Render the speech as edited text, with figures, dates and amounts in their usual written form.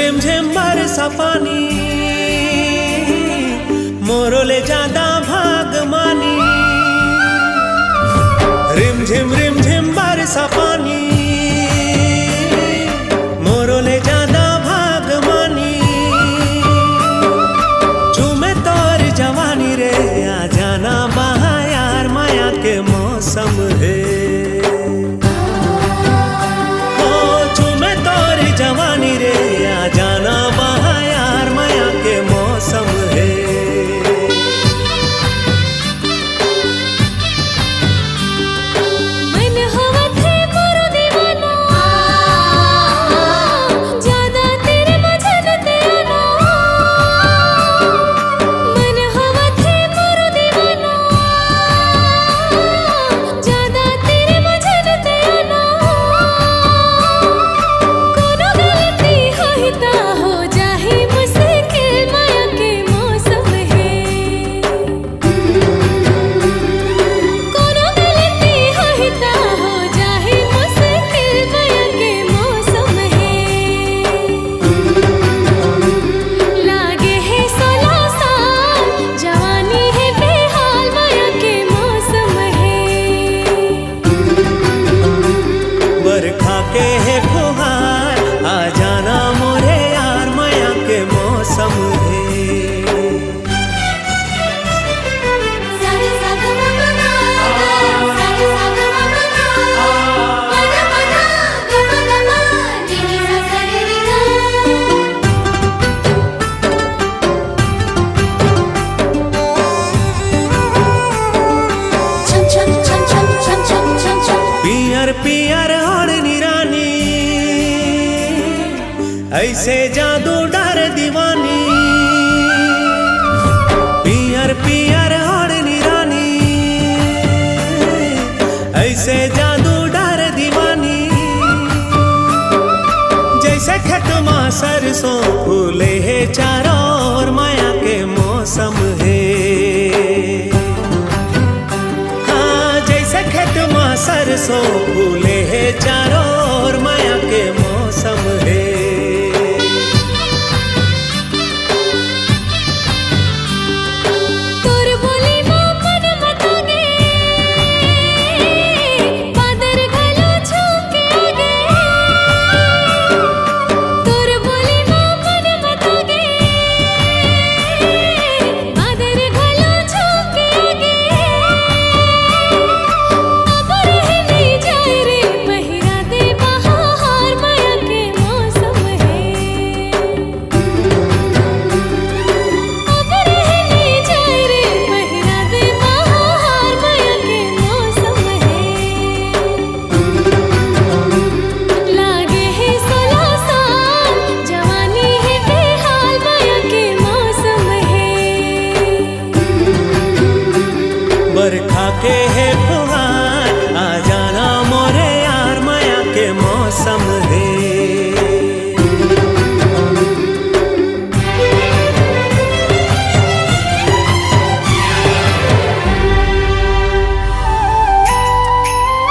रिम झिम बरसा पानी मोरो ले ज्यादा भाग मानी। रिम झिम बरसा पानी मोरो ले ज्यादा भाग मानी। चूमे तोर जवानी रे आ जाना बहा यार माया के मौसम है। जवानी रे आ जाना बहा यार माया के मौसम है। मन हवा थे मोरो दीवाना ज्यादा तेरे मजन ते आना। मन हवा थे मोरो दीवाना ज्यादा तेरे मजन ते आना। हो जाए मुश्किल माया के मौसम है। कोनो गलती होता हो जाए मुश्किल माया के मौसम है। लागे है 16 साल जवानी है बेहाल माया के मौसम है। बरखा के है फुहार आ जाना मोरे यार माया के मौसम है। पियर पियर ओढ़नी रानी ऐसे जादू डर दीवानी। पियर पियर ओढ़नी रानी ऐसे जादू डर दीवानी। जैसे खेत में सरसों फूले है चारों ओर माया के मौसम है। हाँ जैसे खेत में सरसों फूले है चारों ओर माया के मौसम है। बरखा के है फुहार